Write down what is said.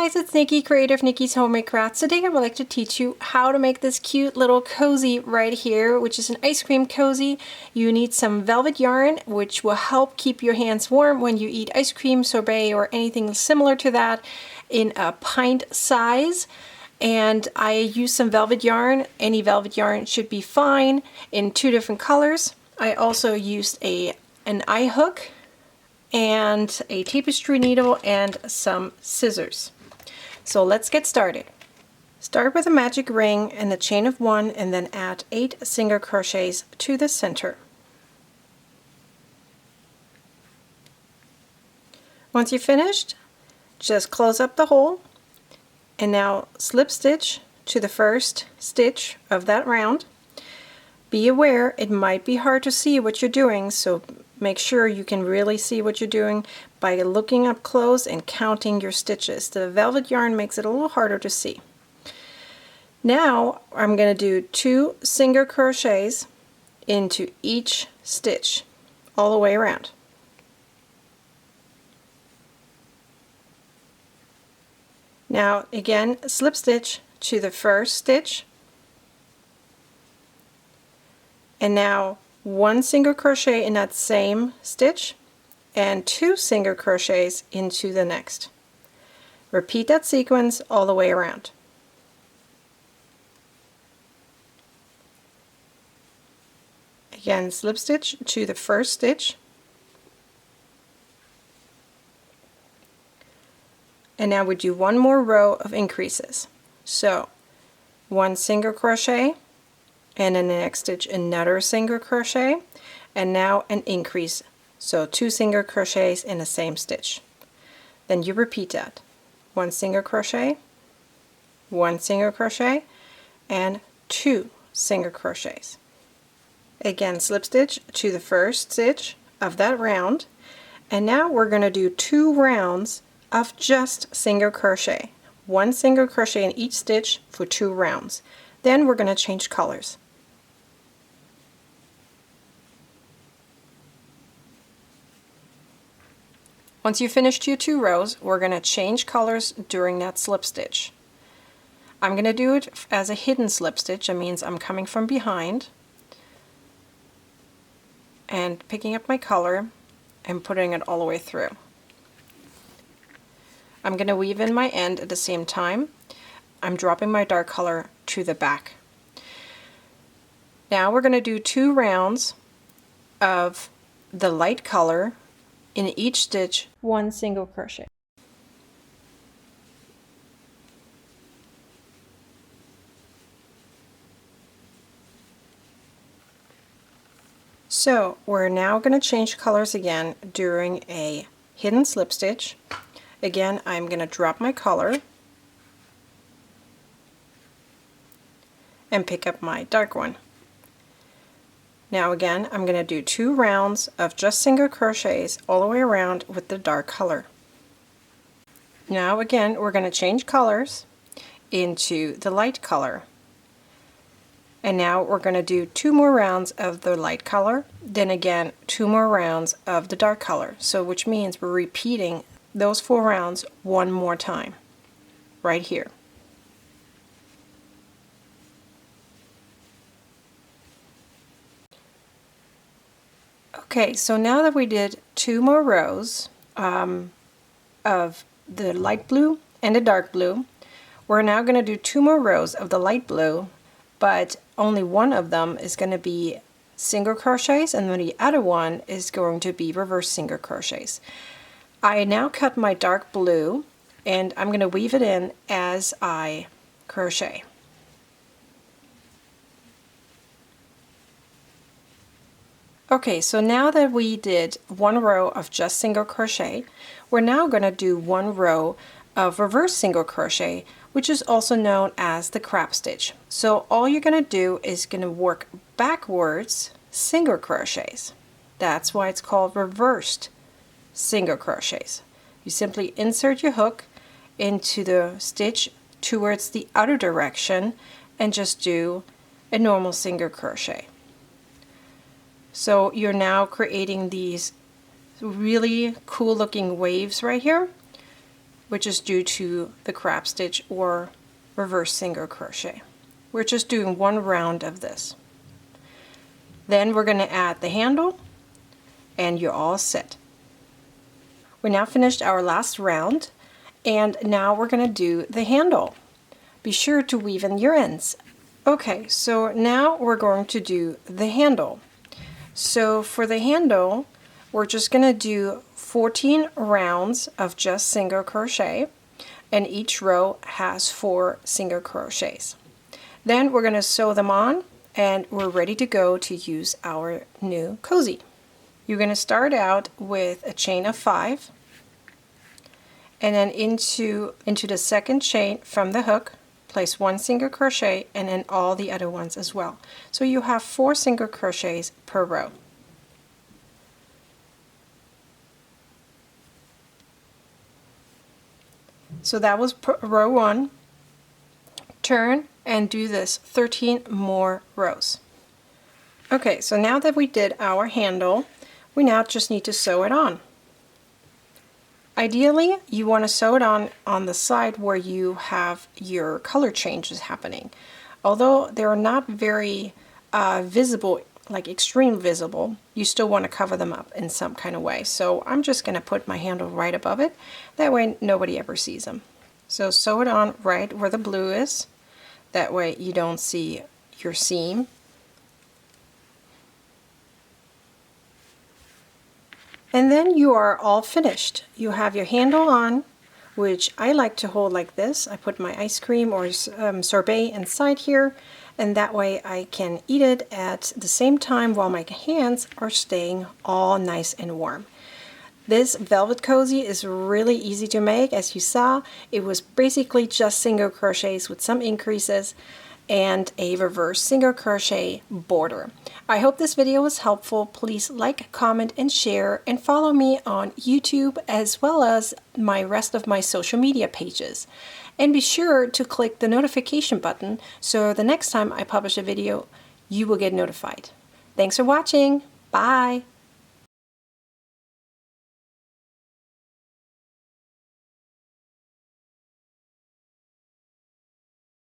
guys, it's Nikki, Creative Nikki's Homemade Crafts. Today I would like to teach you how to make this cute little cozy right here, which is an ice cream cozy. You need some velvet yarn, which will help keep your hands warm when you eat ice cream, sorbet, or anything similar to that in a pint size. And I used some velvet yarn. Any velvet yarn should be fine in 2 different colors. I also used an eye hook and a tapestry needle and some scissors. So let's get started. Start with a magic ring and a chain of 1 and then add 8 single crochets to the center. Once you're finished, just close up the hole and now slip stitch to the first stitch of that round. Be aware it might be hard to see what you're doing, so make sure you can really see what you're doing by looking up close and counting your stitches. The velvet yarn makes it a little harder to see. Now I'm going to do 2 single crochets into each stitch all the way around. Now again, slip stitch to the first stitch, and now 1 single crochet in that same stitch and 2 single crochets into the next. Repeat that sequence all the way around. Again, slip stitch to the first stitch, and now we do 1 more row of increases. So 1 single crochet, and in the next stitch another single crochet, and now an increase, so 2 single crochets in the same stitch. Then you repeat that. 1 single crochet, 1 single crochet, and 2 single crochets. Again, slip stitch to the first stitch of that round, and now we're going to do 2 rounds of just single crochet. 1 single crochet in each stitch for 2 rounds. Then we're going to change colors. Once you finished your 2 rows, we're going to change colors during that slip stitch. I'm going to do it as a hidden slip stitch. That means I'm coming from behind and picking up my color and putting it all the way through. I'm going to weave in my end at the same time. I'm dropping my dark color to the back. Now we're going to do 2 rounds of the light color, in each stitch 1 single crochet. So we're now going to change colors again during a hidden slip stitch. Again, I'm going to drop my color and pick up my dark one. Now again, I'm going to do 2 rounds of just single crochets all the way around with the dark color. Now again, we're going to change colors into the light color. And now we're going to do 2 more rounds of the light color, then again 2 more rounds of the dark color. So which means we're repeating those 4 rounds 1 more time, right here. Okay, so now that we did 2 more rows of the light blue and the dark blue, we're now going to do 2 more rows of the light blue, but only one of them is going to be single crochets and then the other one is going to be reverse single crochets. I now cut my dark blue and I'm going to weave it in as I crochet. Okay, so now that we did 1 row of just single crochet, we're now going to do 1 row of reverse single crochet, which is also known as the crab stitch. So all you're going to do is going to work backwards single crochets. That's why it's called reversed single crochets. You simply insert your hook into the stitch towards the other direction and just do a normal single crochet. So you're now creating these really cool looking waves right here. which is due to the crab stitch or reverse single crochet. We're just doing one round of this. Then we're going to add the handle and you're all set. We now finished our last round, and now we're going to do the handle. Be sure to weave in your ends. Okay, so now we're going to do the handle. So for the handle, we're just going to do 14 rounds of just single crochet, and each row has 4 single crochets. Then we're going to sew them on, and we're ready to go to use our new cozy. You're going to start out with a chain of 5, and then into the second chain from the hook, place 1 single crochet, and then all the other ones as well. So you have 4 single crochets per row. So that was row 1. Turn and do this 13 more rows. Okay, so now that we did our handle, we now just need to sew it on. Ideally, you want to sew it on the side where you have your color changes happening. Although they're not very visible, like extreme visible, you still want to cover them up in some kind of way. So I'm just going to put my handle right above it. That way nobody ever sees them. So sew it on right where the blue is. That way you don't see your seam. And then you are all finished. You have your handle on, which I like to hold like this. I put my ice cream or sorbet inside here, and that way I can eat it at the same time while my hands are staying all nice and warm. This velvet cozy is really easy to make. As you saw, it was basically just single crochets with some increases and a reverse single crochet border. I hope this video was helpful. Please like, comment, and share, and follow me on YouTube as well as my rest of my social media pages. And be sure to click the notification button so the next time I publish a video, you will get notified. Thanks for watching. Bye!